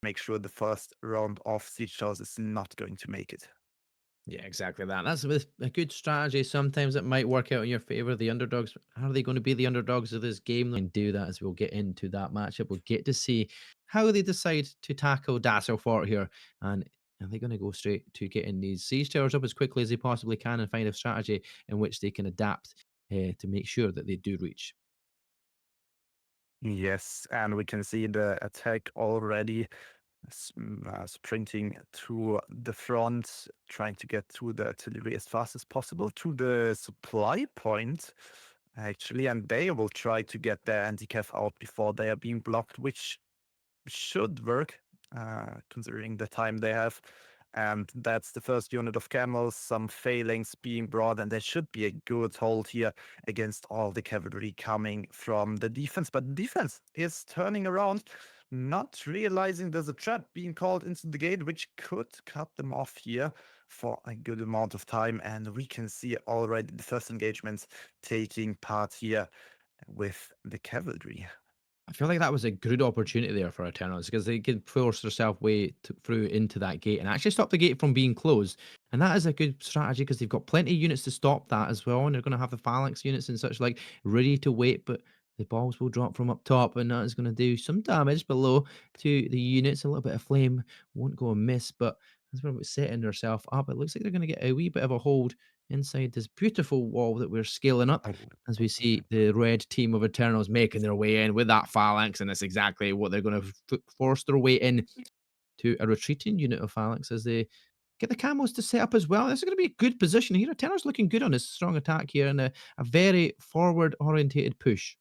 make sure the first round of Siege Towers is not going to make it. Yeah, exactly that. That's with a good strategy. Sometimes it might work out in your favor. The underdogs, are they going to be the underdogs of this game? And do that as we'll get into that matchup. We'll get to see how they decide to tackle Dasuo Fort here. And are they going to go straight to getting these siege towers up as quickly as they possibly can and find a strategy in which they can adapt to make sure that they do reach? Yes, and we can see the attack already sprinting to the front, trying to get to the artillery as fast as possible to the supply point, actually, and they will try to get their anti-cav out before they are being blocked, which should work, considering the time they have. And that's the first unit of camels, some failings being brought, and there should be a good hold here against all the cavalry coming from the defense. But the defense is turning around, not realizing there's a trap being called into the gate, which could cut them off here for a good amount of time. And we can see already the first engagements taking part here with the cavalry. I feel like that was a good opportunity there for Eternals because they could force themselves through into that gate and actually stop the gate from being closed. And that is a good strategy because they've got plenty of units to stop that as well. And they're going to have the phalanx units and such like ready to wait. But the balls will drop from up top, and that is going to do some damage below to the units. A little bit of flame won't go amiss, but as we're setting herself up, it looks like they're going to get a wee bit of a hold inside this beautiful wall that we're scaling up as we see the red team of Eternals making their way in with that phalanx, and that's exactly what they're going to force their way in to a retreating unit of phalanx as they get the camos to set up as well. This is going to be a good position here. Eternals looking good on his strong attack here and a very forward orientated push.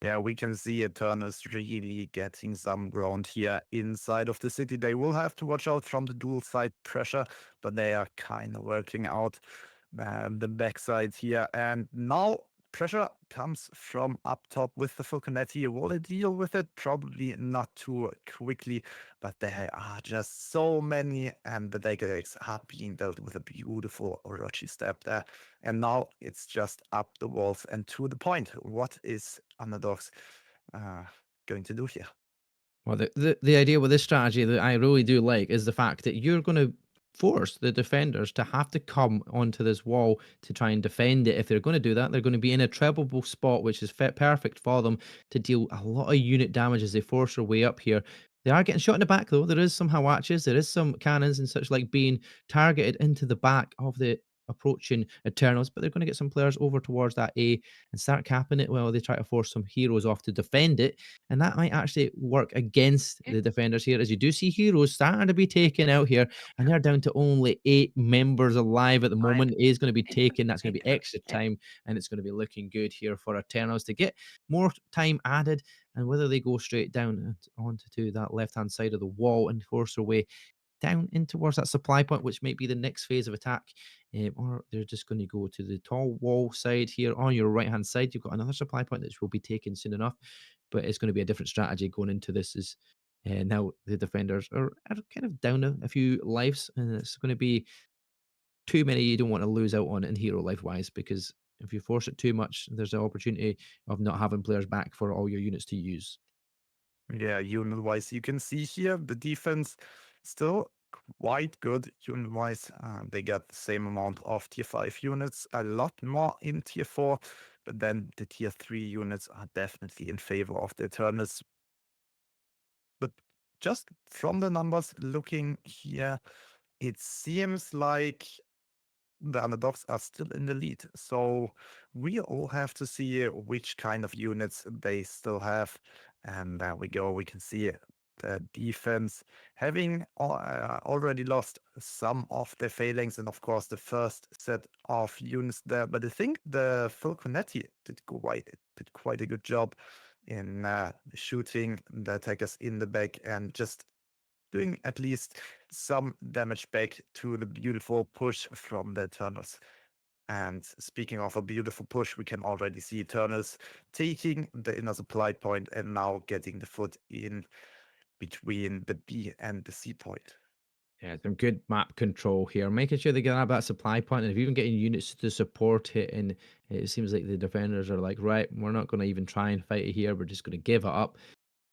Yeah, we can see Eternals really getting some ground here inside of the city. They will have to watch out from the dual side pressure, but they are kind of working out the backside here. And now pressure comes from up top with the Falconetti. Will they deal with it? Probably not too quickly, but there are just so many, and the Dagorex are being dealt with a beautiful Orochi step there. And now it's just up the walls and to the point. What is Underdogs uh, going to do here? Well, the idea with this strategy that I really do like is the fact that you're going to force the defenders to have to come onto this wall to try and defend it. If they're going to do that, they're going to be in a trebleable spot, which is perfect for them to deal a lot of unit damage as they force their way up here. They are getting shot in the back, though. There is some Hawatches, there is some cannons and such like being targeted into the back of the approaching Eternals, but they're going to get some players over towards that A and start capping it while they try to force some heroes off to defend it, and that might actually work against the defenders here, as you do see heroes starting to be taken out here, and they're down to only 8 members alive at the moment. A is going to be taken. That's going to be extra time, and it's going to be looking good here for Eternals to get more time added. And whether they go straight down onto to that left hand side of the wall and force their way down in towards that supply point, which might be the next phase of attack, or they're just going to go to the tall wall side here on your right hand side. You've got another supply point that will be taken soon enough, but it's going to be a different strategy going into this. Is now the defenders are kind of down a few lives, and it's going to be too many you don't want to lose out on in hero life wise because if you force it too much, there's the opportunity of not having players back for all your units to use. Yeah, unit wise, you can see here the defense still quite good unit wise. They got the same amount of tier 5 units, a lot more in tier 4, but then the tier 3 units are definitely in favor of the Eternals. But just from the numbers looking here, it seems like the underdogs are still in the lead. So we all have to see which kind of units they still have. And there we go. We can see the defense having already lost some of their failings, and of course the first set of units there. But I think the Falconetti did quite a good job in shooting the attackers in the back and just doing at least some damage back to the beautiful push from the Eternals. And speaking of a beautiful push, we can already see Eternals taking the inner supply point and now getting the foot in between the B and the C point. Yeah, some good map control here, making sure they grab that supply point, and if even getting units to support it, and it seems like the defenders are like, right, we're not going to even try and fight it here, we're just going to give it up.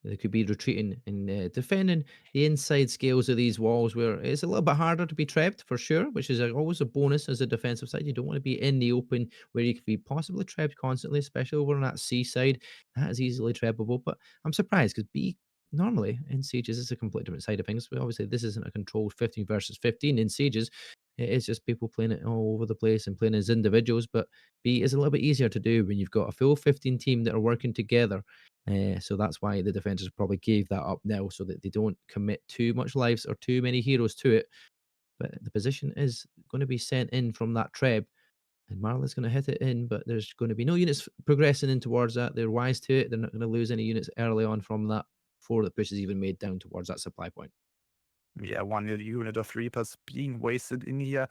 They could be retreating and defending the inside scales of these walls, where it's a little bit harder to be trapped for sure, which is always a bonus as a defensive side. You don't want to be in the open where you could be possibly trapped constantly, especially over on that seaside. That is easily trappable. But I'm surprised because B normally in sieges is a completely different side of things. But obviously, this isn't a controlled 15 versus 15 in sieges. It is just people playing it all over the place and playing as individuals. But B is a little bit easier to do when you've got a full 15 team that are working together, so that's why the defenders probably gave that up now so that they don't commit too much lives or too many heroes to it. But the position is going to be sent in from that treb, and Marla's going to hit it in, but there's going to be no units progressing in towards that. They're wise to it. They're not going to lose any units early on from that before the push is even made down towards that supply point. Yeah, one unit of Reapers being wasted in here.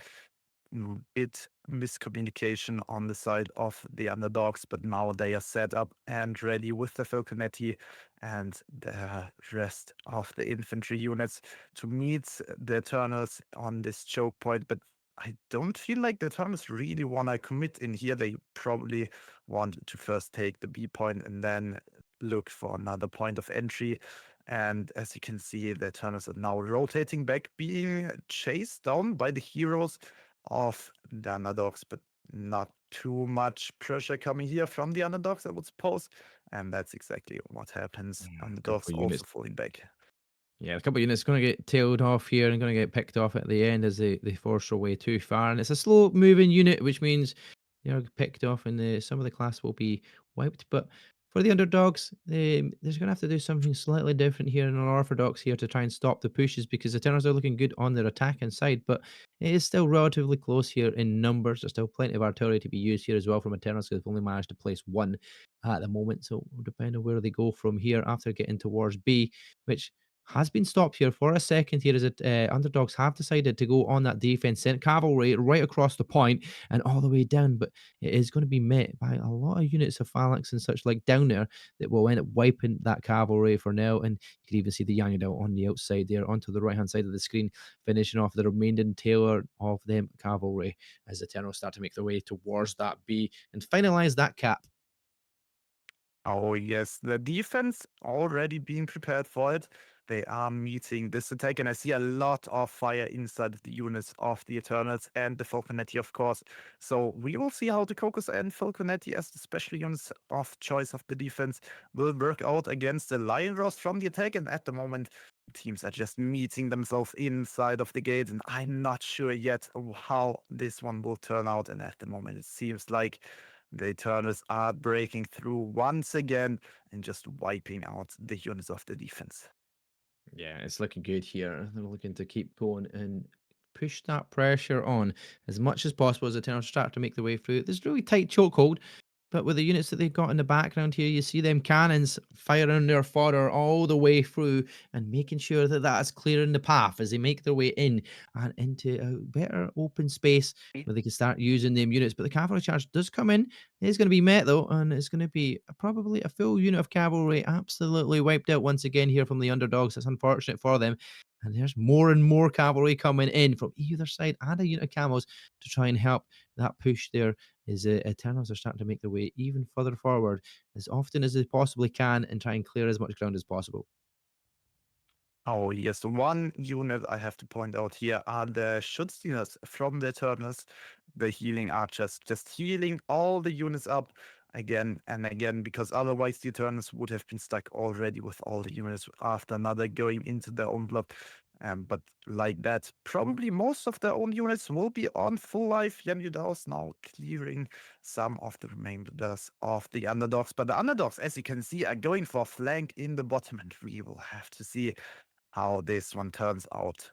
Bit miscommunication on the side of the underdogs, but now they are set up and ready with the Falconetti and the rest of the infantry units to meet the Eternals on this choke point. But I don't feel like the Eternals really want to commit in here. They probably want to first take the B point and then look for another point of entry. And as you can see, the Eternals are now rotating back, being chased down by the heroes of the underdogs, but not too much pressure coming here from the underdogs, I would suppose. And that's exactly what happens. Yeah, a Underdogs couple of also units. falling back. Yeah, a couple of units going to get tailed off here and going to get picked off at the end as they force their way too far. And it's a slow moving unit, which means they're picked off and some of the class will be wiped. But for the underdogs, there's going to have to do something slightly different here in unorthodox here to try and stop the pushes, because the Eternals are looking good on their attacking side, but it is still relatively close here in numbers. There's still plenty of artillery to be used here as well from Eternals, because they've only managed to place one at the moment. So it'll depend on where they go from here after getting towards B, which has been stopped here for a second here as it underdogs have decided to go on that defense, sent cavalry right across the point and all the way down, but it is going to be met by a lot of units of phalanx and such like down there that will end up wiping that cavalry for now. And you can even see the Yangdao on the outside there onto the right hand side of the screen, finishing off the remaining tailor of them cavalry as the Eternals start to make their way towards that B and finalize that cap. Oh, yes. The defense already being prepared for it. They are meeting this attack, and I see a lot of fire inside the units of the Eternals and the Falconetti, of course. So we will see how the Cocos and Falconetti, as the special units of choice of the defense, will work out against the Lion Ross from the attack. And at the moment, teams are just meeting themselves inside of the gate, and I'm not sure yet how this one will turn out. And at the moment, it seems like the Eternals are breaking through once again and just wiping out the units of the defense. Yeah, it's looking good here. They're looking to keep going and push that pressure on as much as possible as the Eternals start to make their way through. There's really tight chokehold, but with the units that they've got in the background here, you see them cannons firing their fodder all the way through and making sure that that's clearing the path as they make their way in and into a better open space where they can start using them units. But the cavalry charge does come in. It's going to be met though, and it's going to be probably a full unit of cavalry absolutely wiped out once again here from the underdogs. It's unfortunate for them. And there's more and more cavalry coming in from either side and a unit of camels to try and help that push there is Eternals are starting to make their way even further forward as often as they possibly can and try and clear as much ground as possible. Oh, yes. The one unit I have to point out here are the Schutzdieners from the Eternals, the healing archers, just healing all the units up again and again, because otherwise the Eternals would have been stuck already with all the units after another going into their own block. But like that, probably most of their own units will be on full life. Yenyudao's now clearing some of the remainders of the underdogs. But the underdogs, as you can see, are going for flank in the bottom, and we will have to see how this one turns out.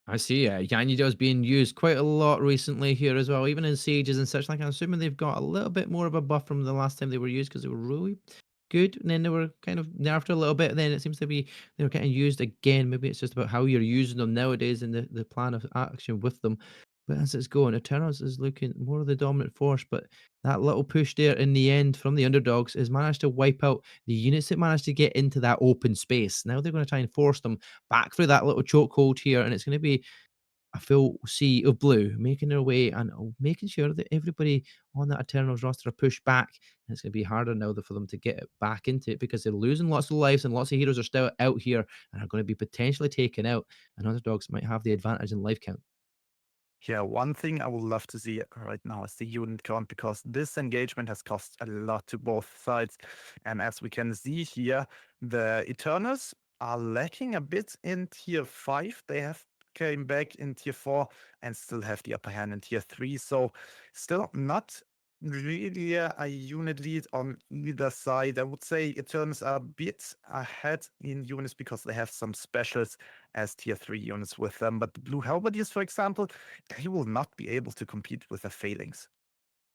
I see. Yanyido's being used quite a lot recently here as well, even in sieges and such. Like, I'm assuming they've got a little bit more of a buff from the last time they were used because they were really good, and then they were kind of nerfed a little bit. Then it seems to be they were getting used again. Maybe it's just about how you're using them nowadays and the plan of action with them. But as it's going, Eternals is looking more of the dominant force. But that little push there in the end from the underdogs has managed to wipe out the units that managed to get into that open space. Now they're going to try and force them back through that little chokehold here, and it's going to be a full sea of blue, making their way and making sure that everybody on that Eternals roster are pushed back. And it's going to be harder now for them to get back into it because they're losing lots of lives and lots of heroes are still out here and are going to be potentially taken out. And underdogs might have the advantage in life count. Yeah, one thing I would love to see right now is the unit count because this engagement has cost a lot to both sides. And as we can see here, the Eternals are lacking a bit in tier 5. They have came back in tier 4 and still have the upper hand in tier 3. So still not really a unit lead on either side. I would say Eternals are a bit ahead in units because they have some specials as tier 3 units with them. But the Blue Halberdiers, for example, they will not be able to compete with the Failings.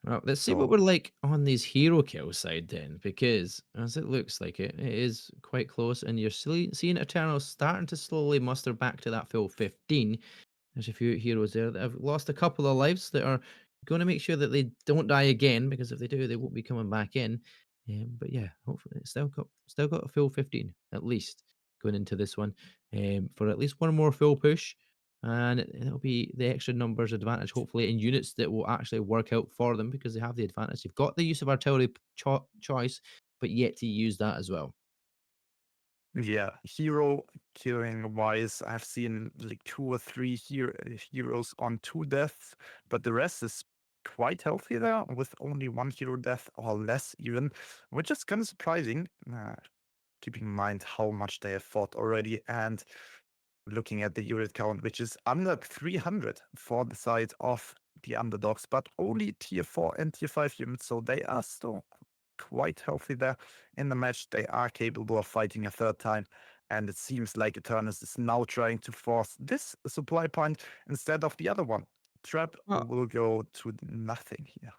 Well, let's see what So we're like on these hero kill side then, because as it looks like it is quite close, and you're seeing Eternals starting to slowly muster back to that full 15. There's a few heroes there that have lost a couple of lives that are going to make sure that they don't die again, because if they do, they won't be coming back in. But yeah, hopefully it's still got a full 15 at least going into this one, for at least one more full push, and it'll be the extra numbers advantage, hopefully in units that will actually work out for them because they have the advantage. They've got the use of artillery choice, but yet to use that as well. yeah, hero killing wise, I've seen like two or three heroes on 2 deaths, but the rest is quite healthy there with only one hero death or less even, which is kind of surprising. Keeping in mind how much they have fought already and looking at the unit count, which is under 300 for the side of the underdogs, but only tier 4 and tier 5 units, so they are still quite healthy there in the match. They are capable of fighting a third time, and it seems like Eternus is now trying to force this supply point instead of the other one. Trap will go to nothing here.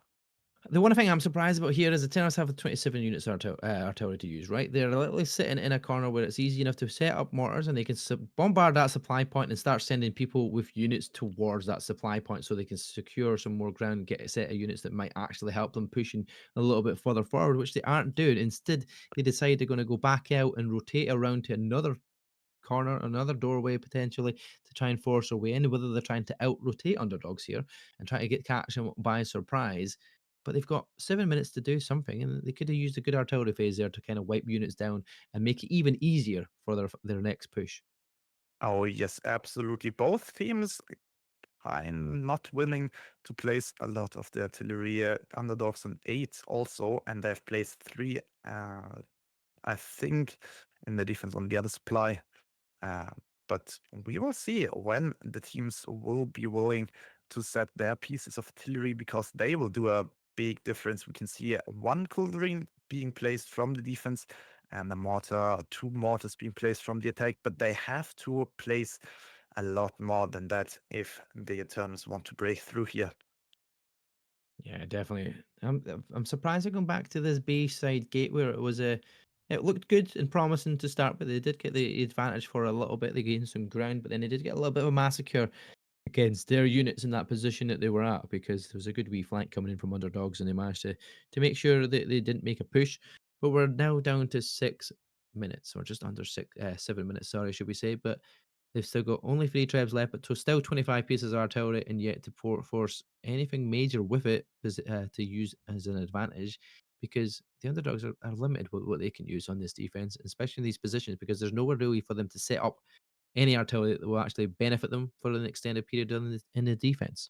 The one thing I'm surprised about here is the Tenors have 27 units artillery to use, right? They're literally sitting in a corner where it's easy enough to set up mortars and they can bombard that supply point and start sending people with units towards that supply point so they can secure some more ground, get a set of units that might actually help them pushing a little bit further forward, which they aren't doing. Instead, they decide they're going to go back out and rotate around to another corner, another doorway potentially to try and force their way in, whether they're trying to out rotate underdogs here and try to catch them by surprise. But they've got 7 minutes to do something, and they could have used a good artillery phase there to kind of wipe units down and make it even easier for their next push. Oh, yes, absolutely. Both teams I'm not willing to place a lot of the artillery underdogs on 8 also, and they've placed 3, I think, in the defense on the other supply. Uh, but we will see when the teams will be willing to set their pieces of artillery because they will do a big difference. We can see one Culverin being placed from the defense and a mortar, 2 mortars being placed from the attack, but they have to place a lot more than that if the Eternals want to break through here. Yeah, definitely. I'm surprised they're going back to this Bayside gate where it was a. It looked good and promising to start, but they did get the advantage for a little bit. They gained some ground, but then they did get a little bit of a massacre against their units in that position that they were at because there was a good wee flank coming in from underdogs and they managed to make sure that they didn't make a push. But we're now down to 6 minutes or just under 7 minutes, sorry, should we say. But they've still got only 3 trebs left, but still 25 pieces of artillery and yet to force anything major with it to use as an advantage because the underdogs are limited with what they can use on this defense, especially in these positions, because there's nowhere really for them to set up any artillery that will actually benefit them for an extended period in the defense.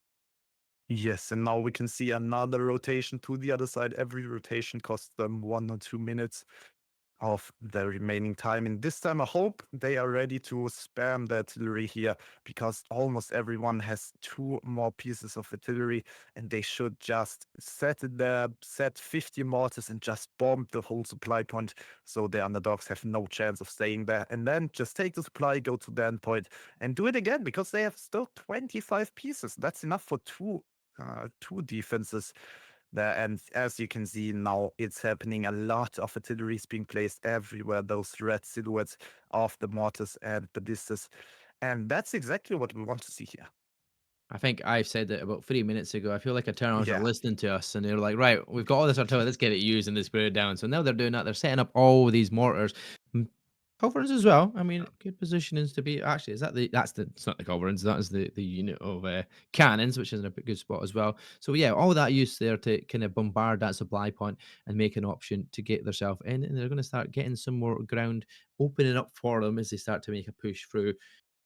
Yes, and now we can see another rotation to the other side. Every rotation costs them 1 or 2 minutes of the remaining time. And this time, I hope they are ready to spam the artillery here because almost everyone has 2 more pieces of artillery and they should just set it there, set 50 mortars and just bomb the whole supply point so the underdogs have no chance of staying there. And then just take the supply, go to the endpoint and do it again because they have still 25 pieces. That's enough for two defenses there. And as you can see now, it's happening. A lot of artillery is being placed everywhere, those red silhouettes of the mortars and ballistas. And that's exactly what we want to see here. I think I've said it about 3 minutes ago. I feel like Eternals are Yeah. listening to us and they're like, right, we've got all this artillery, let's get it used and let's put it down. So now they're doing that. They're setting up all these mortars. Culverins as well. I mean, good positionings to be. Actually, is that the that's the it's not the Culverins, that is the unit of cannons, which is in a good spot as well. So yeah, all that use there to kind of bombard that supply point and make an option to get themselves in, and they're going to start getting some more ground opening up for them as they start to make a push through.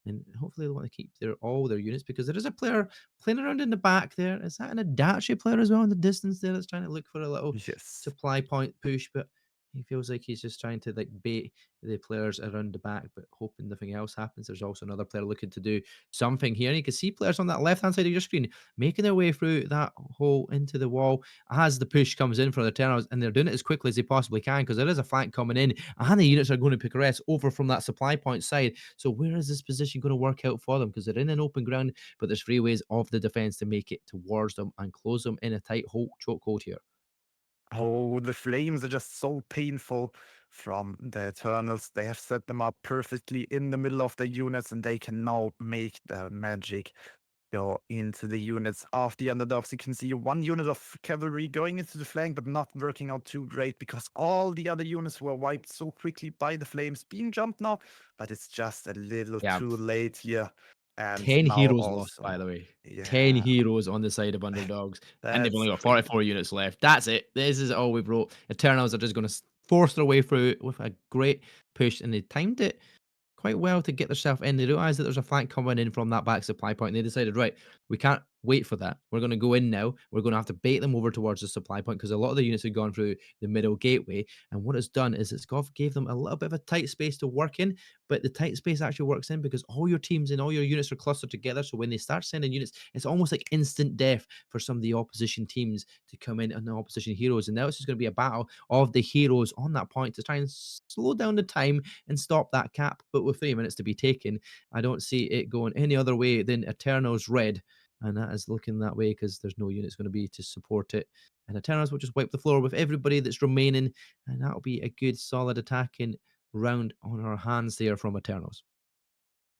And hopefully they want to keep all their units because there is a player playing around in the back there. Is that an Adachi player as well in the distance there that's trying to look for a little Yes. supply point push? But he feels like he's just trying to like bait the players around the back, but hoping nothing else happens. There's also another player looking to do something here. And you can see players on that left hand side of your screen making their way through that hole into the wall as the push comes in for the Eternals, and they're doing it as quickly as they possibly can because there is a flank coming in, and the units are going to progress over from that supply point side. So where is this position going to work out for them? Because they're in an open ground, but there's three ways of the defense to make it towards them and close them in a tight hole chokehold here. Oh, the flames are just so painful from the Eternals. They have set them up perfectly in the middle of the units, and they can now make the magic go into the units of the underdogs. You can see one unit of cavalry going into the flank, but not working out too great because all the other units were wiped so quickly by the flames being jumped now. But it's just a little Yeah, too late here. And 10 now heroes lost, by also, the way. 10 yeah, heroes on the side of underdogs, and they've that's only got crazy. 44 units left. That's it. This is all we've wrote. Eternals are just going to force their way through with a great push, and they timed it quite well to get themselves in. They realized that there's a flank coming in from that back supply point, and they decided, right, we can't wait for that. We're going to go in now. We're going to have to bait them over towards the supply point because a lot of the units had gone through the middle gateway. And what it's done is gave them a little bit of a tight space to work in, but the tight space actually works in because all your teams and all your units are clustered together. So when they start sending units, it's almost like instant death for some of the opposition teams to come in and the opposition heroes. And now it's just going to be a battle of the heroes on that point to try and slow down the time and stop that cap. But with 3 minutes to be taken, I don't see it going any other way than Eternals red. And that is looking that way because there's no units going to be to support it. And Eternals will just wipe the floor with everybody that's remaining. And that'll be a good, solid attacking round on our hands there from Eternals.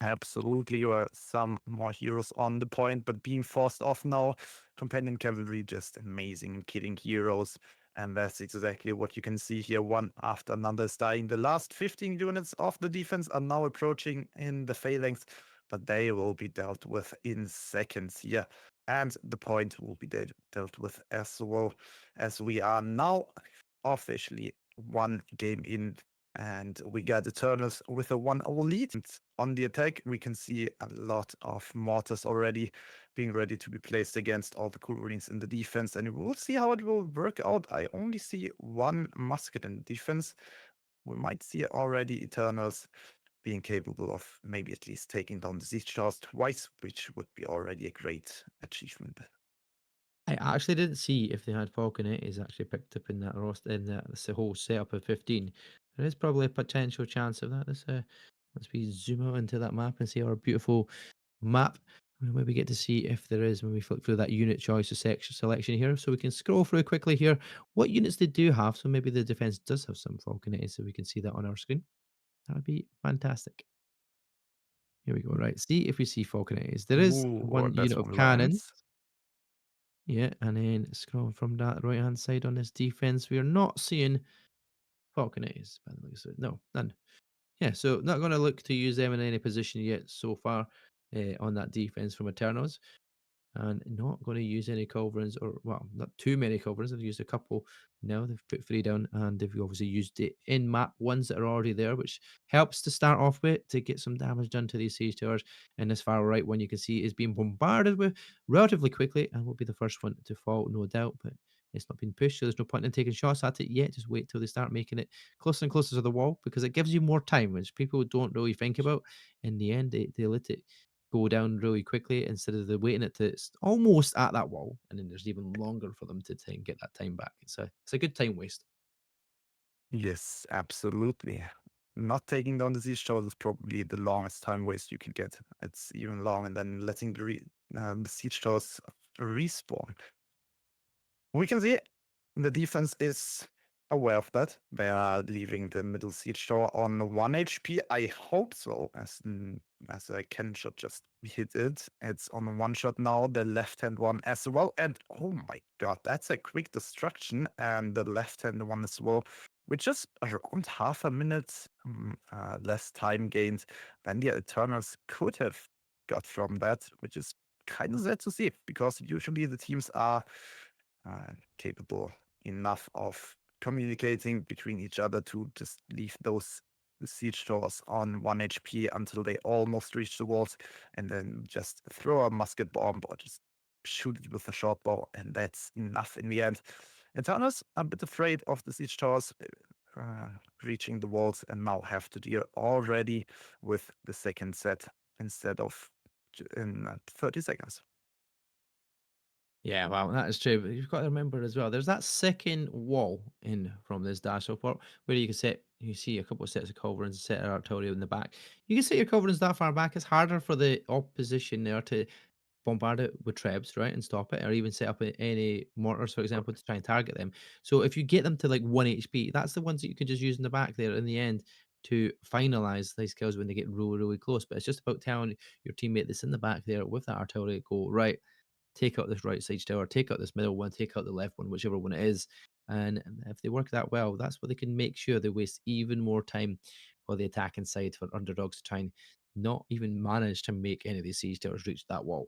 Absolutely, or some more heroes on the point, but being forced off now. Companion cavalry just amazing in killing heroes. And that's exactly what you can see here. One after another is dying. The last 15 units of the defense are now approaching in the phalanx, but they will be dealt with in seconds here. And the point will be dealt with as well, as we are now officially one game in, and we got Eternals with a 1-0 lead. And on the attack, we can see a lot of mortars already being ready to be placed against all the Kulurines in the defense, and we'll see how it will work out. I only see one musket in defense. We might see already Eternals being capable of maybe at least taking down the Siege Towers twice, which would be already a great achievement. I actually didn't see if they had Falconettes actually picked up in that roster in that this whole setup of 15. There is probably a potential chance of that. Let's we zoom out into that map and see our beautiful map. We'll maybe get to see if there is when we flick through that unit choice of section selection here. So we can scroll through quickly here what units they do have. So maybe the defense does have some Falconettes, so we can see that on our screen. That would be fantastic. Here we go. Right. See if we see Falconettes. There is Ooh, one that's unit of one cannon. Lance. Yeah, and then scrolling from that right hand side on this defense, we are not seeing Falconets by the looks of it. No, none. Yeah, so not going to look to use them in any position yet so far on that defense from Eternals and not going to use any culverins or well not too many culverins. They've used a couple now. They've put three down and they've obviously used the in-map ones that are already there, which helps to start off with to get some damage done to these siege towers. And this far right one you can see is being bombarded with relatively quickly and will be the first one to fall, no doubt. But it's not been pushed, so there's no point in taking shots at it yet. Just wait till they start making it closer and closer to the wall because it gives you more time, which people don't really think about. In the end, they let it go down really quickly instead of the waiting it to almost at that wall, and then there's even longer for them to try and get that time back. It's a good time waste. Yes, absolutely. Not taking down the siege towers is probably the longest time waste you can get. It's even long, and then letting the siege towers respawn. We can see the defense is aware of that. They are leaving the middle siege tower on 1 HP. I hope so, as a can shot just hit it. It's on one shot now, the left hand one as well. And oh my god, that's a quick destruction. And the left hand one as well. with just around half a minute less time gained than the Eternals could have got from that, which is kind of sad to see because usually the teams are capable enough of communicating between each other to just leave those siege towers on 1 HP until they almost reach the walls and then just throw a musket bomb or just shoot it with a short bow, and that's enough in the end. Eternals are a bit afraid of the siege towers reaching the walls and now have to deal already with the second set instead of in 30 seconds. Yeah, well, that is true. But you've got to remember as well, there's that second wall in from this Dasuo port where you can set, you see a couple of sets of culverins and set of artillery in the back. You can set your culverins that far back. It's harder for the opposition there to bombard it with trebs, right, and stop it, or even set up any mortars, for example, to try and target them. So if you get them to like 1 HP, that's the ones that you can just use in the back there in the end to finalize these kills when they get really, really close. But it's just about telling your teammate that's in the back there with that artillery, go, right, take out this right side tower, take out this middle one, take out the left one, whichever one it is. And if they work that well, that's what they can make sure they waste even more time for the attacking side for underdogs to try and not even manage to make any of these siege towers reach that wall.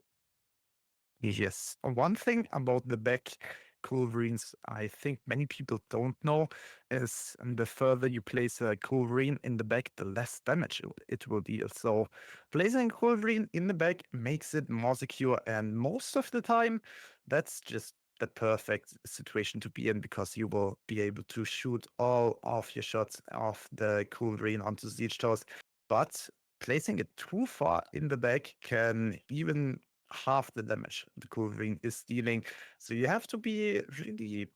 Yes. One thing about the back culverines I think many people don't know is the further you place a culverine in the back, the less damage it will deal. So placing a culverine in the back makes it more secure, and most of the time, that's just the perfect situation to be in because you will be able to shoot all of your shots of the culverine onto siege towers. But placing it too far in the back can even half the damage the Wolverine is dealing. So you have to be really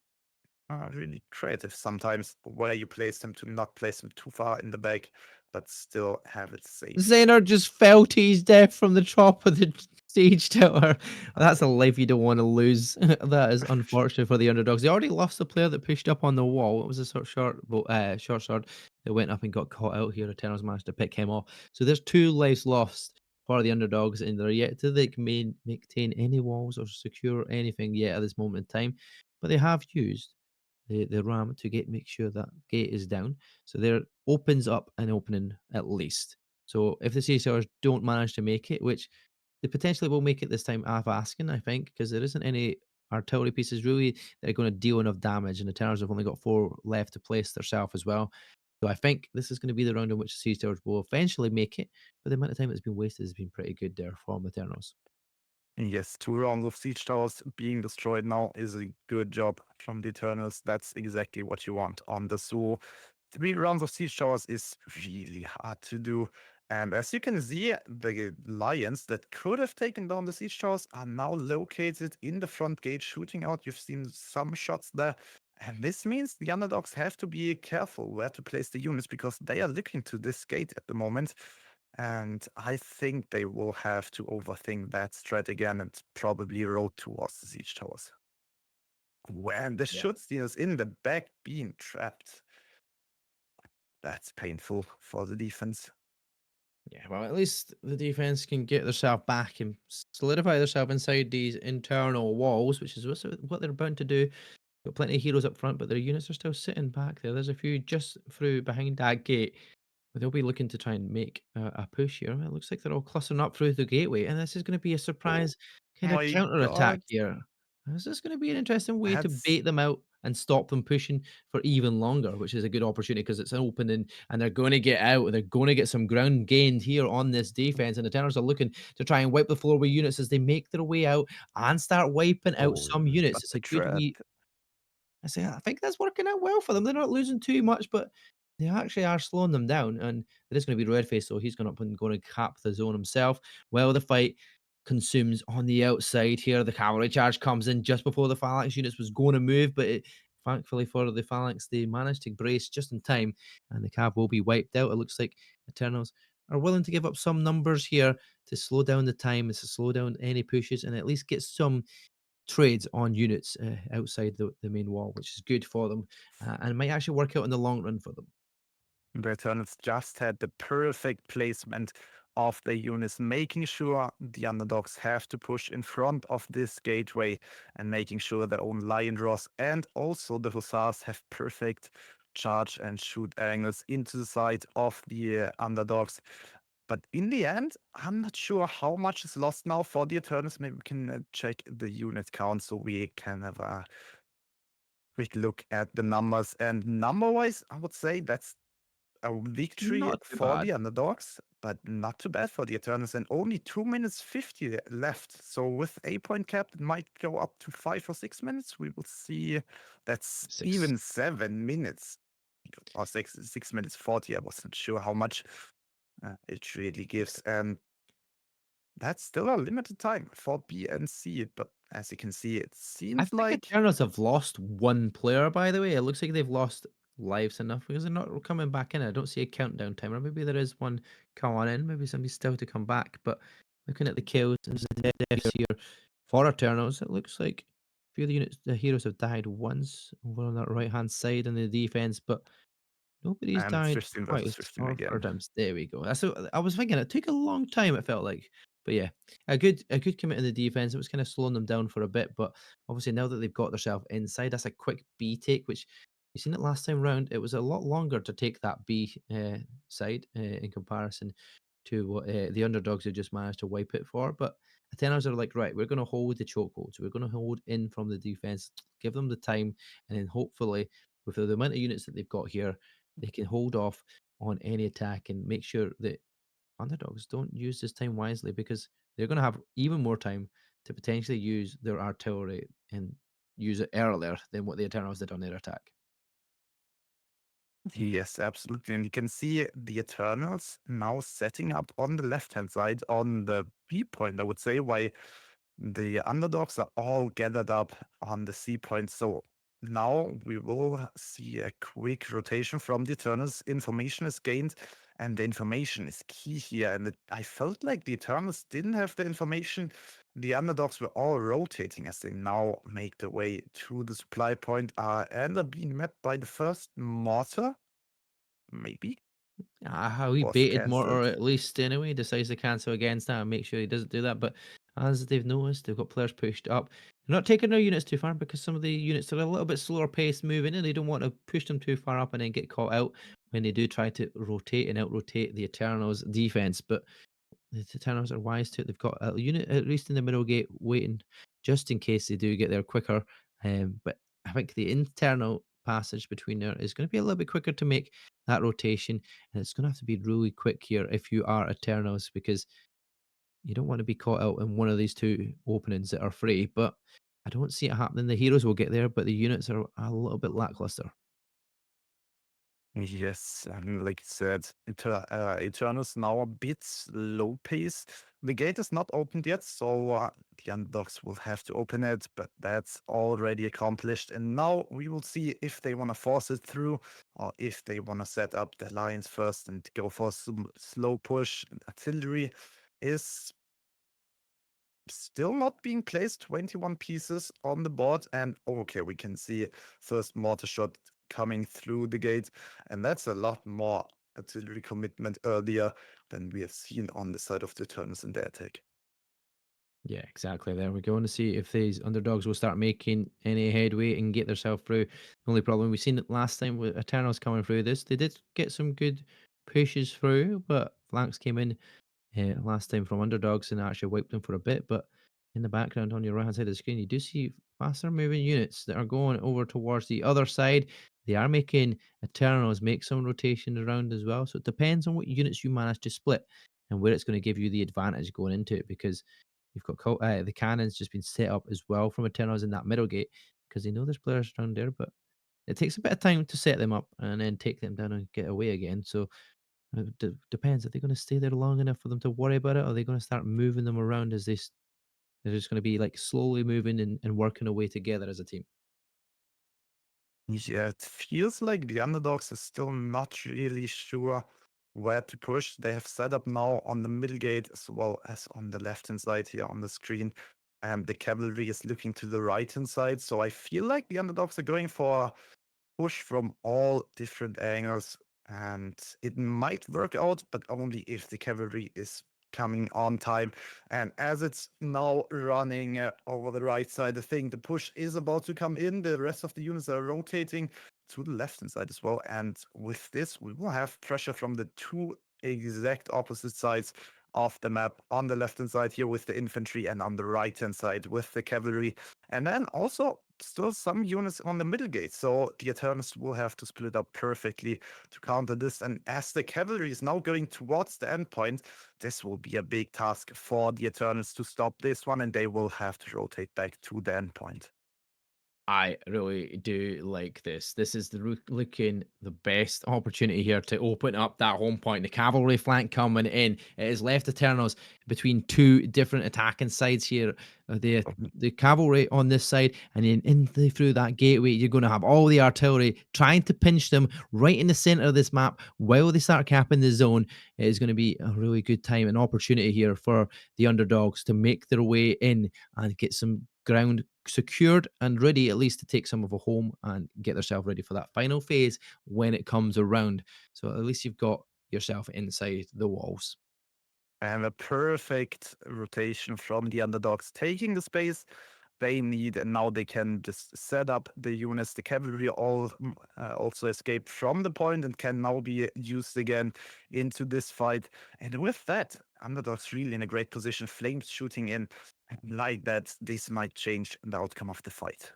creative sometimes where you place them to not place them too far in the back, but still have it safe. Xehanort just fell to his death from the top of the siege tower. That's Uh, a life you don't want to lose. That is unfortunate for the underdogs. They already lost the player that pushed up on the wall. It was a sort of short sword that went up and got caught out here. Eternals managed to pick him off. So there's 2 lives lost for the underdogs, and they're yet to like maintain any walls or secure anything yet at this moment in time. But they have used the ram to get make sure that gate is down. So there opens up an opening at least. So if the CSRs don't manage to make it, which they potentially will make it this time, I've asking, I think, because there isn't any artillery pieces really that are going to deal enough damage, and the Towers have only got 4 left to place themselves as well. So I think this is going to be the round in which the Sea Towers will eventually make it, but the amount of time that's been wasted has been pretty good there from Eternals. Yes, 2 rounds of siege towers being destroyed now is a good job from the Eternals. That's exactly what you want on the Zoo. 3 rounds of siege towers is really hard to do. And as you can see, the lions that could have taken down the siege towers are now located in the front gate, shooting out. You've seen some shots there. And this means the underdogs have to be careful where to place the units because they are looking to this gate at the moment. And I think they will have to overthink that strat again and probably road towards the siege towers. When the Yeah. shoot stealers in the back being trapped, that's painful for the defense. Yeah, well, at least the defense can get themselves back and solidify themselves inside these internal walls, which is what they're bound to do. Got plenty of heroes up front, but their units are still sitting back there. There's a few just through behind that gate. But they'll be looking to try and make a push here. It looks like they're all clustering up through the gateway, and this is going to be a Oh surprise kind of my counter attack god, here. This is going to be an interesting way to that's bait them out and stop them pushing for even longer, which is a good opportunity because it's an opening and they're going to get out. They're going to get some ground gained here on this defense, and the Tenors are looking to try and wipe the floor with units as they make their way out and start wiping out oh, some units. but It's the a good trap. wee I think that's working out well for them. They're not losing too much, but they actually are slowing them down. And there is going to be Redface, so he's gone up and going to cap the zone himself. Well, the fight consumes on the outside here. The cavalry charge comes in just before the phalanx units was going to move, but thankfully for the phalanx, they managed to brace just in time, and the cav will be wiped out. It looks like Eternals are willing to give up some numbers here to slow down the time, to slow down any pushes, and at least get some trades on units outside the main wall, which is good for them and might actually work out in the long run for them. The Eternals just had the perfect placement of the units, making sure the underdogs have to push in front of this gateway and making sure their own lion draws and also the hussars have perfect charge and shoot angles into the side of the underdogs. But in the end, I'm not sure how much is lost now for the Eternals. Maybe we can check the unit count so we can have a quick look at the numbers. And number-wise, I would say that's a victory Not too for bad. the underdogs, but not too bad for the Eternals. And only 2 minutes 50 left. So with a point cap, it might go up to 5 or 6 minutes. We will see. That's 6. even 7 minutes or 6 minutes 40. I wasn't sure how much it really gives. And that's still a limited time for B and C. But as you can see, it I seems think like Eternals have lost one player, by the way. It looks like they've lost lives enough because they're not coming back in. I don't see a countdown timer. Maybe there is one coming in. Maybe somebody's still to come back. But looking at the kills and the deaths here for Eternals, it looks like a few of the units, the heroes have died once over on that right hand side in the defense, but nobody's and died 15 versus twice 15 or again. 3 times. There we go. That's what I was thinking. It took a long time. It felt like, but yeah, a good commit in the defense. It was kind of slowing them down for a bit, but obviously now that they've got themselves inside, that's a quick B take. Which you seen it last time round. It was a lot longer to take that B side in comparison to what the underdogs had just managed to wipe it for. But Atenas are like, right, we're going to hold the chokeholds. We're going to hold in from the defense, give them the time, and then hopefully, with the amount of units that they've got here, they can hold off on any attack and make sure that underdogs don't use this time wisely because they're going to have even more time to potentially use their artillery and use it earlier than what the Eternals did on their attack. Yes, absolutely. And you can see the Eternals now setting up on the left-hand side on the B point, I would say, why the underdogs are all gathered up on the C point. So now we will see a quick rotation from the Eternals. Information is gained, and the information is key here. And I felt like the Eternals didn't have the information. The underdogs were all rotating as they now make their way to the supply point, and are being met by the first mortar. Maybe How he was baited Mortar cancelled. at least anyway, decides to cancel against that and make sure he doesn't do that. But as they've noticed, they've got players pushed up. They're not taking their units too far because some of the units are a little bit slower pace moving and they don't want to push them too far up and then get caught out when they do try to rotate and out rotate the Eternals defense. But the Eternals are wise to it. They've got a unit at least in the middle gate waiting just in case they do get there quicker. But I think the internal passage between there is going to be a little bit quicker to make that rotation, and it's going to have to be really quick here if you are Eternals because you don't want to be caught out in one of these two openings that are free. But I don't see it happening. The heroes will get there, but the units are a little bit lackluster. Yes, like you said, Eternals now a bit slow pace. The gate is not opened yet, so the underdogs will have to open it, but that's already accomplished. And now we will see if they want to force it through or if they want to set up the lines first and go for some slow push. Artillery is still not being placed. 21 pieces on the board, and okay, we can see first mortar shot coming through the gate, and that's a lot more artillery commitment earlier than we have seen on the side of the Eternals in their attack. Yeah, exactly. There we go. And to see if these underdogs will start making any headway and get themselves through. The only problem we've seen it last time with Eternals coming through this, they did get some good pushes through, but flanks came in last time from underdogs and actually wiped them for a bit. But in the background on your right hand side of the screen, you do see faster moving units that are going over towards the other side. They are making Eternals make some rotation around as well. So it depends on what units you manage to split and where it's going to give you the advantage going into it because you've got the cannons just been set up as well from Eternals in that middle gate because they know there's players around there, but it takes a bit of time to set them up and then take them down and get away again. So depends. Are they going to stay there long enough for them to worry about it? Or are they going to start moving them around as they're just going to be like slowly moving and working away together as a team? Yeah, it feels like the underdogs are still not really sure where to push. They have set up now on the middle gate as well as on the left hand side here on the screen. And the cavalry is looking to the right hand side. So I feel like the underdogs are going for push from all different angles, and it might work out, but only if the cavalry is coming on time. And as it's now running over the right side, I think the push is about to come in. The rest of the units are rotating. to the left-hand side as well. And with this, we will have pressure from the two exact opposite sides of the map, on the left-hand side here with the infantry and on the right-hand side with the cavalry. And then also still some units on the middle gate. So the Eternals will have to split up perfectly to counter this. And as the cavalry is now going towards the endpoint, this will be a big task for the Eternals to stop this one, and they will have to rotate back to the endpoint. I really do like this. This is looking the best opportunity here to open up that home point. The cavalry flank coming in. It has left Eternals between two different attacking sides here. The cavalry on this side, and then through that gateway, you're going to have all the artillery trying to pinch them right in the center of this map while they start capping the zone. It is going to be a really good time, an opportunity here for the underdogs to make their way in and get some ground secured and ready at least to take some of a home and get themselves ready for that final phase when it comes around. So at least you've got yourself inside the walls. And a perfect rotation from the underdogs, taking the space they need, and now they can just set up the units. The cavalry also escaped from the point and can now be used again into this fight. And with that, underdogs really in a great position, flames shooting in. And like that, this might change the outcome of the fight.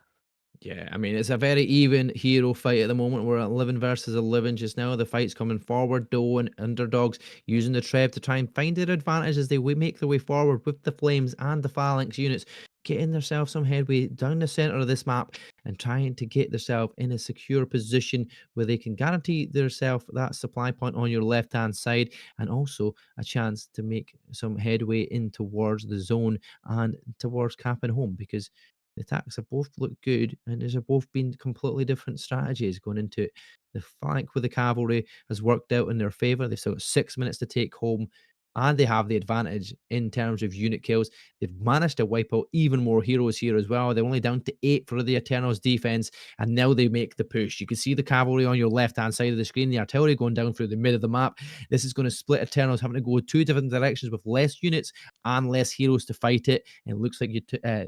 Yeah, I mean, it's a very even hero fight at the moment. We're at 11 versus 11 just now. The fight's coming forward, though, and underdogs using the Trev to try and find their advantage as they make their way forward with the Flames and the Phalanx units, getting themselves some headway down the center of this map and trying to get themselves in a secure position where they can guarantee themselves that supply point on your left hand side and also a chance to make some headway in towards the zone and towards capping home because the attacks have both looked good, and these have both been completely different strategies going into it. The flank with the cavalry has worked out in their favour. They've still got 6 minutes to take home, and they have the advantage in terms of unit kills. They've managed to wipe out even more heroes here as well. They're only down to 8 for the Eternals defense, and now they make the push. You can see the cavalry on your left hand side of the screen, the artillery going down through the mid of the map. This is going to split Eternals having to go two different directions with less units and less heroes to fight it. And it looks like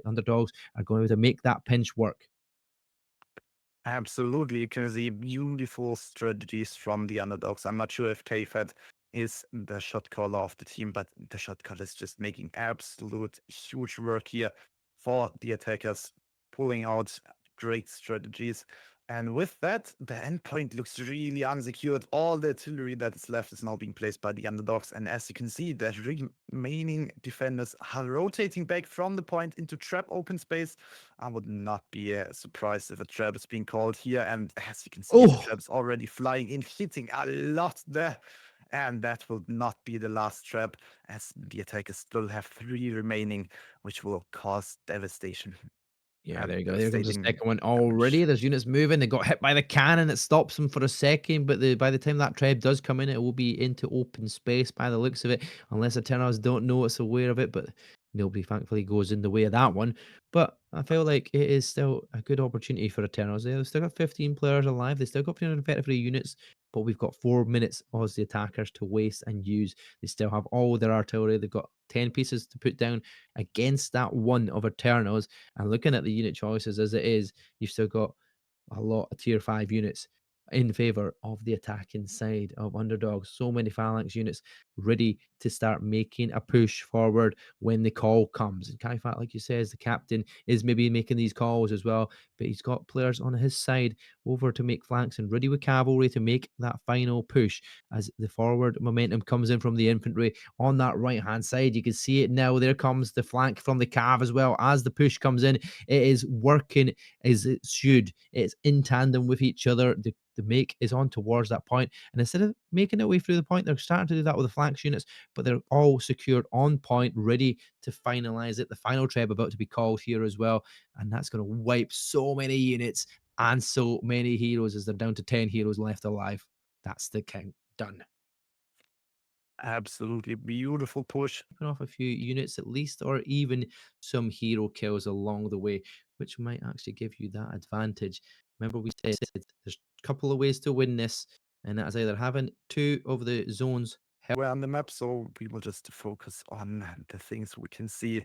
underdogs are going to make that pinch work. Absolutely, you can see beautiful strategies from the underdogs. I'm not sure if KFED is the shot caller of the team, but the shot caller is just making absolute huge work here for the attackers, pulling out great strategies. And with that, the endpoint looks really unsecured. All the artillery that is left is now being placed by the underdogs. And as you can see, the remaining defenders are rotating back from the point into trap open space. I would not be surprised if a trap is being called here. And as you can see, the Oh, trap is already flying in, hitting a lot there. And that will not be the last trap, as the attackers still have 3 remaining, which will cause devastation. yeah, there you go. There comes the Devastating second one damage. already. There's units moving. They got hit by the cannon. It stops them for a second, but by the time that treb does come in, it will be into open space by the looks of it, unless Eternals don't know it's aware of it. But nobody, thankfully, goes in the way of that one. But I feel like it is still a good opportunity for Eternals. They've still got 15 players alive. They still got 333 units, but we've got 4 minutes as the attackers to waste and use. They still have all their artillery. They've got 10 pieces to put down against that one of Eternals. And looking at the unit choices as it is, you've still got a lot of tier 5 units in favor of the attacking side of underdogs. So many phalanx units ready to start making a push forward when the call comes. And Kaifat, like you says, the captain is maybe making these calls as well, but he's got players on his side over to make flanks and ready with cavalry to make that final push as the forward momentum comes in from the infantry on that right hand side. You can see it now. There comes the flank from the cav as well as the push comes in. It is working as it should. It's in tandem with each other. The make is on towards that point, and instead of making their way through the point, they're starting to do that with the flanks units, but they're all secured on point, ready to finalize it. The final treb about to be called here as well, and that's going to wipe so many units and so many heroes as they're down to 10 heroes left alive. That's the count done. Absolutely beautiful push. Off a few units at least, or even some hero kills along the way, which might actually give you that advantage. Remember, we said there's a couple of ways to win this, and that is either having two of the zones held. We're on the map, so we will just focus on the things we can see.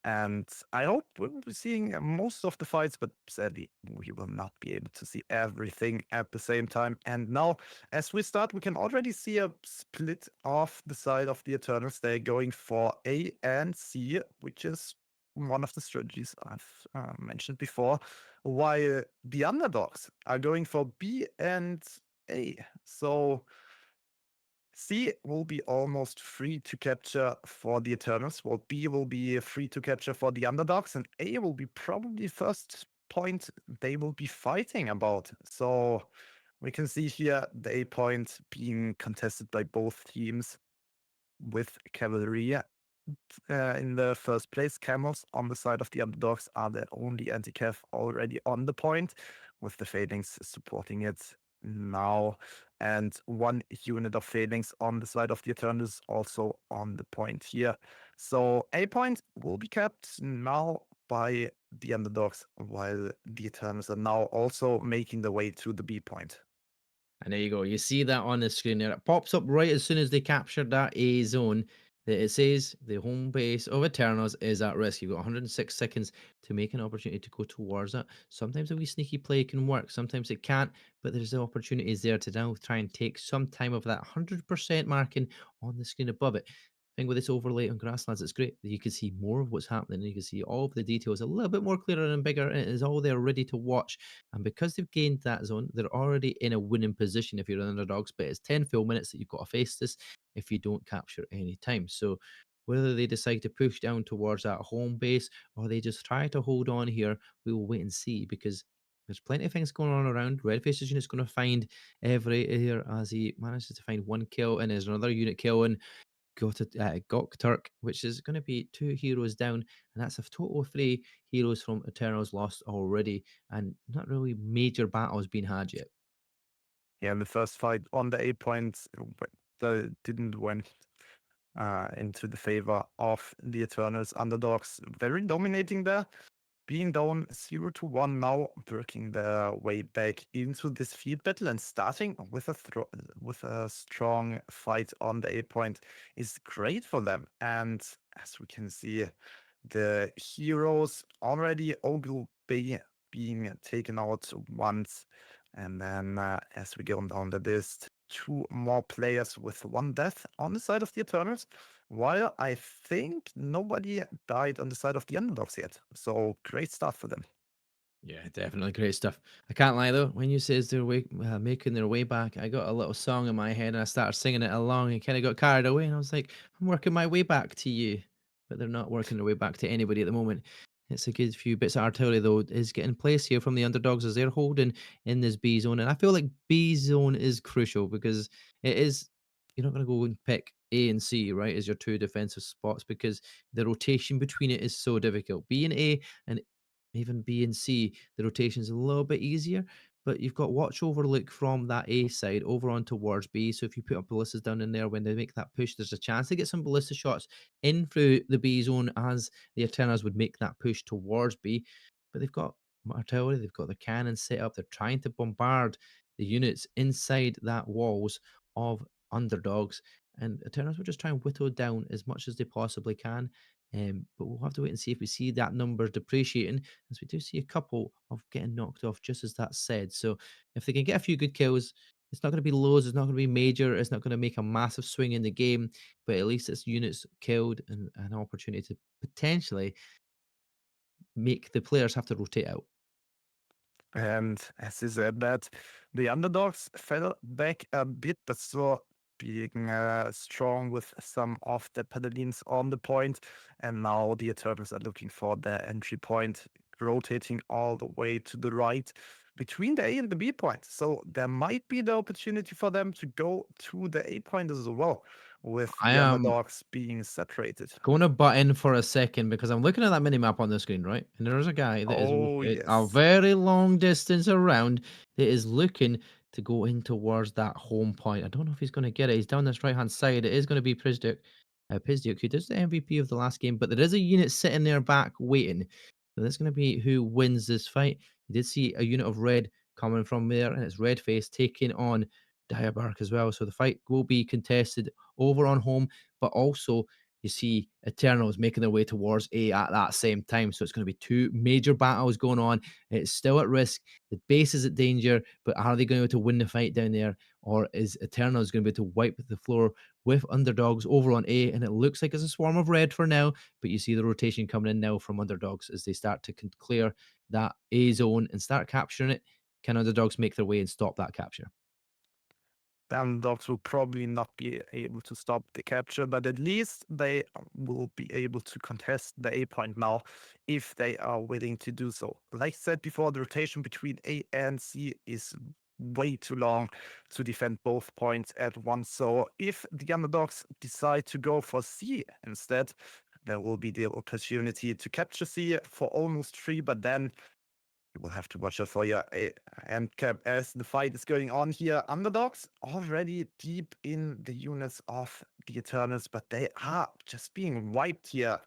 And I hope we'll be seeing most of the fights, but sadly, we will not be able to see everything at the same time. And now, as we start, we can already see a split off the side of the Eternals. They're going for A and C, which is one of the strategies I've mentioned before, while the underdogs are going for B and A. So C will be almost free to capture for the Eternals, while B will be free to capture for the underdogs, and A will be probably first point they will be fighting about. So we can see here the A point being contested by both teams with cavalry in the first place. Camels on the side of the underdogs are the only anti-cav already on the point, with the phalanx supporting it now. And one unit of phalanx on the side of the Eternals also on the point here. So A point will be kept now by the underdogs, while the Eternals are now also making the way to the B point. And there you go. You see that on the screen there. It pops up right as soon as they capture that A zone that it says the home base of Eternals is at risk. You've got 106 seconds to make an opportunity to go towards it. Sometimes a wee sneaky play can work, sometimes it can't, but there's the opportunities there to now try and take some time of that 100% marking on the screen above it. Thing with this overlay on Grasslands, it's great that you can see more of what's happening. You can see all of the details a little bit more clearer and bigger, and it is all there ready to watch. And because they've gained that zone, they're already in a winning position if you're an underdogs. But it's 10 full minutes that you've got to face this if you don't capture any time. So whether they decide to push down towards that home base or they just try to hold on here, we will wait and see because there's plenty of things going on around. Redface's unit's going to find every here as he manages to find one kill, and there's another unit killing Gok Turk, which is going to be 2 heroes down, and that's a total of 3 heroes from Eternals lost already, and not really major battles being had yet. Yeah, the first fight on the A point didn't went into the favor of the Eternals underdogs. Very dominating there, being down 0-1 now, working their way back into this field battle and starting with a strong fight on the A point is great for them. And as we can see, the heroes already Ogul Bay being taken out once, and then as we go down the list, 2 more players with 1 death on the side of the Eternals, while I think nobody died on the side of the underdogs yet. So great start for them. Yeah, definitely great stuff. I can't lie though, when you says they're making their way back, I got a little song in my head and I started singing it along and kind of got carried away. And I was like, I'm working my way back to you, but they're not working their way back to anybody at the moment. It's a good few bits of artillery though is getting place here from the underdogs as they're holding in this B zone, and I feel like B zone is crucial because it is. You're not going to go and pick A and C right as your 2 defensive spots because the rotation between it is so difficult. B and A and even B and C, the rotation's a little bit easier, but you've got watch overlook from that A side over on towards B. So if you put up ballistas down in there when they make that push, there's a chance to get some ballista shots in through the B zone as the Eternals would make that push towards B. But they've got artillery, they've got the cannons set up, they're trying to bombard the units inside that walls of underdogs. And Eternals will just try and whittle down as much as they possibly can. But we'll have to wait and see if we see that number depreciating, as we do see a couple of getting knocked off, just as that's said. So if they can get a few good kills, it's not going to be loads, it's not going to be major, it's not going to make a massive swing in the game, but at least it's units killed and an opportunity to potentially make the players have to rotate out. And as you said that, the underdogs fell back a bit, but still being strong with some of the paladins on the point. And now the Eternals are looking for their entry point, rotating all the way to the right between the A and the B point. So there might be the opportunity for them to go to the A point as well, with I the am underdogs being separated. going to butt in for a second because I'm looking at that mini map on the screen, right? And there's a guy that is Oh, a yes. very long distance around that is looking to go in towards that home point. I don't know if he's going to get it. He's down this right hand side. It is going to be Pizduke, who does the MVP of the last game, but there is a unit sitting there back waiting. So that's going to be who wins this fight. You did see a unit of red coming from there, and it's Redface taking on Diabark as well. So the fight will be contested over on home, but also you see Eternals making their way towards A at that same time. So it's going to be two major battles going on. It's still at risk. The base is at danger, but are they going to be able to win the fight down there? Or is Eternals going to be able to wipe the floor with underdogs over on A? And it looks like it's a swarm of red for now, but you see the rotation coming in now from underdogs as they start to clear that A zone and start capturing it. Can underdogs make their way and stop that capture? The underdogs will probably not be able to stop the capture, but at least they will be able to contest the A point now if they are willing to do so. Like I said before, the rotation between A and C is way too long to defend both points at once. So if the underdogs decide to go for C instead, there will be the opportunity to capture C for almost free, but then you will have to watch out for your end cap as the fight is going on here. Underdogs already deep in the units of the Eternals, but they are just being wiped here.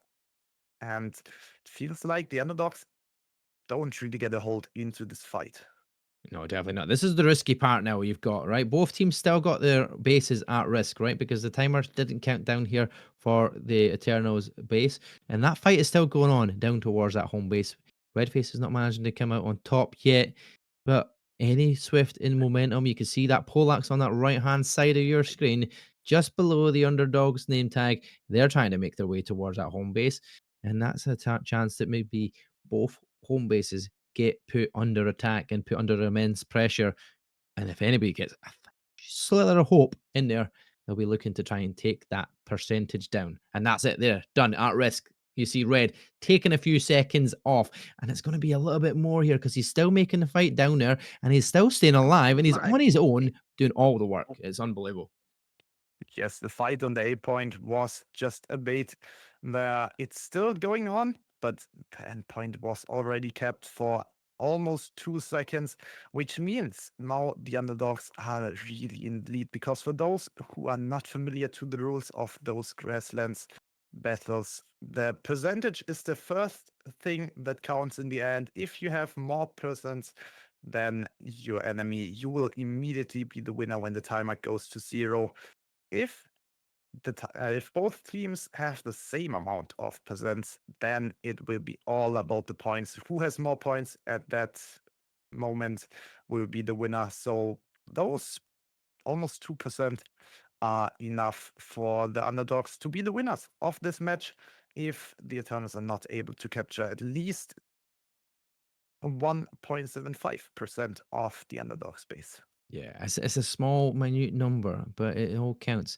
And it feels like the underdogs don't really get a hold into this fight. No, definitely not. This is the risky part now you've got, right? Both teams still got their bases at risk, right? Because the timer didn't count down here for the Eternals base. And that fight is still going on down towards that home base. Redface is not managing to come out on top yet. But any swift in momentum, you can see that Polax on that right hand side of your screen, just below the underdog's name tag. They're trying to make their way towards that home base. And that's a chance that maybe both home bases get put under attack and put under immense pressure. And if anybody gets a slither of hope in there, they'll be looking to try and take that percentage down. And that's it there, done at risk. You see Red taking a few seconds off, and it's going to be a little bit more here because he's still making the fight down there and he's still staying alive and he's on his own doing all the work. It's unbelievable. Yes, the fight on the A point was just a bait there. It's still going on, but the endpoint was already kept for almost 2 seconds, which means now the underdogs are really in the lead. Because for those who are not familiar to the rules of those grasslands battles, the percentage is the first thing that counts in the end. If you have more percents than your enemy, you will immediately be the winner when the timer goes to 0. If if both teams have the same amount of percents, then it will be all about the points. Who has more points at that moment will be the winner. So those almost 2% are enough for the underdogs to be the winners of this match if the Eternals are not able to capture at least 1.75% of the underdog space. Yeah, it's a small, minute number, but it all counts.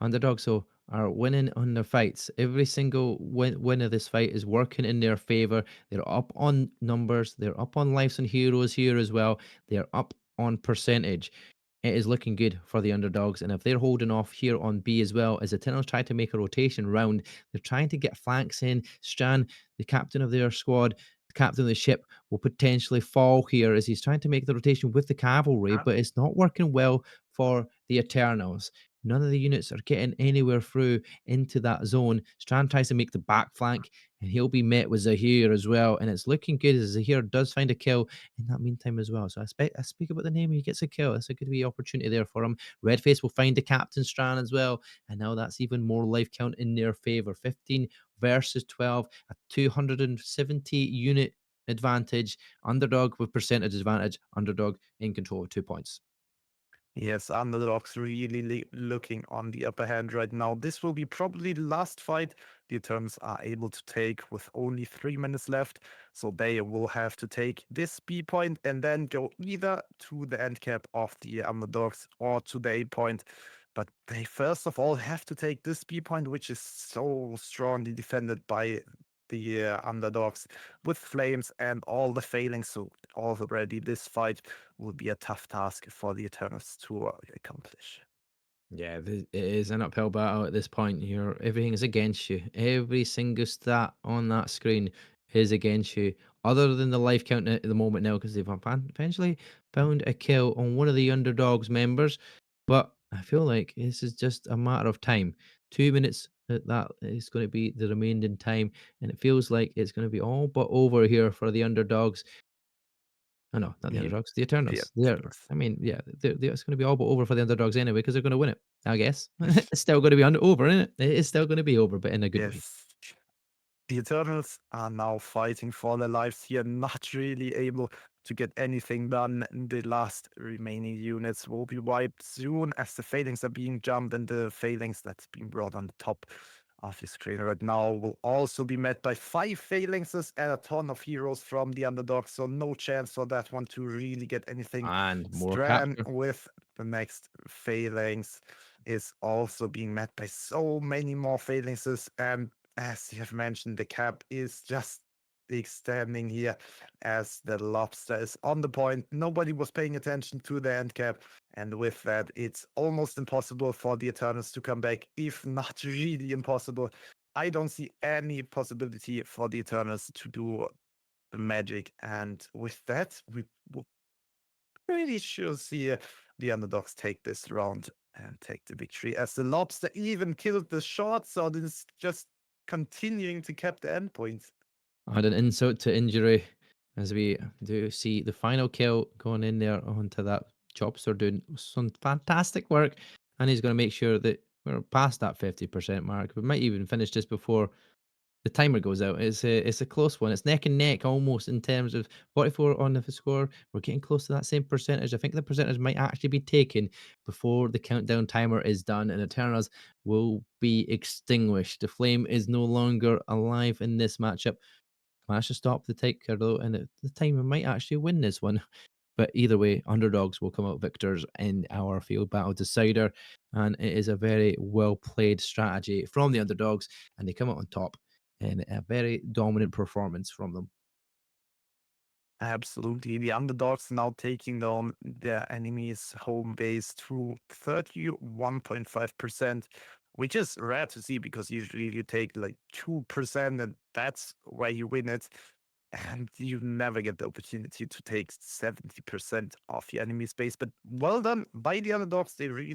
Underdogs, so are winning on their fights. Every single win of this fight is working in their favor. They're up on numbers. They're up on lives and heroes here as well. They're up on percentage. It is looking good for the underdogs. And if they're holding off here on B as well, as the Eternals try to make a rotation round, they're trying to get flanks in. Strand, the captain of their squad, the captain of the ship, will potentially fall here as he's trying to make the rotation with the cavalry, but it's not working well for the Eternals. None of the units are getting anywhere through into that zone. Strand tries to make the back flank, and he'll be met with Zahir as well. And it's looking good as Zahir does find a kill in that meantime as well. So I speak about the name, he gets a kill. That's a good wee opportunity there for him. Redface will find the captain Strand as well. And now that's even more life count in their favor. 15 versus 12, a 270 unit advantage. Underdog with percentage advantage. Underdog in control of 2 points. Yes, underdogs really looking on the upper hand right now. This will be probably the last fight the Eternals are able to take with only 3 minutes left. So they will have to take this B point and then go either to the end cap of the underdogs or to the A point. But they first of all have to take this B point, which is so strongly defended by the underdogs with flames and all the failings. So already this fight will be a tough task for the Eternals to accomplish. Yeah, it is an uphill battle at this point. Everything is against you. Every single stat on that screen is against you, other than the life count at the moment now, because they've eventually found a kill on one of the underdogs members. But I feel like this is just a matter of time. 2 minutes that is going to be the remaining time, and it feels like it's going to be all but over here for the underdogs. Oh, no, not the The underdogs, the the Eternals. Eternals. I mean, yeah, it's going to be all but over for the underdogs anyway because they're going to win it. I guess it's still going to be over, isn't it? It is still going to be over, but in a good way. Yes. The Eternals are now fighting for their lives here, not really able to get anything done. The last remaining units will be wiped soon as the phalanx are being jumped, and the phalanx that's being brought on the top of the screen right now will also be met by 5 phalanxes and a ton of heroes from the underdog. So no chance for that one to really get anything. And more Strand capture. with the next phalanx is also being met by so many more phalanxes, and as you have mentioned, the cap is just extending here as the lobster is on the point. Nobody was paying attention to the end cap. And with that, it's almost impossible for the Eternals to come back, if not really impossible. I don't see any possibility for the Eternals to do the magic. And with that, we will pretty sure see the underdogs take this round and take the victory, as the lobster even killed the short, so this is just continuing to cap the endpoints. Add an insult to injury as we do see the final kill going in there onto that Chopster doing some fantastic work. And he's going to make sure that we're past that 50% mark. We might even finish just before the timer goes out. It's a close one. It's neck and neck almost in terms of 44 on the score. We're getting close to that same percentage. I think the percentage might actually be taken before the countdown timer is done and Eternals will be extinguished. The flame is no longer alive in this matchup. Managed to stop the taker though, and the timer might actually win this one. But either way, underdogs will come out victors in our field battle decider. And it is a very well played strategy from the underdogs, and they come out on top in a very dominant performance from them. Absolutely. The underdogs now taking down their enemy's home base to 31.5%, which is rare to see because usually you take like 2% and that's where you win it. And you never get the opportunity to take 70% of your enemy space. But well done by the underdogs. They really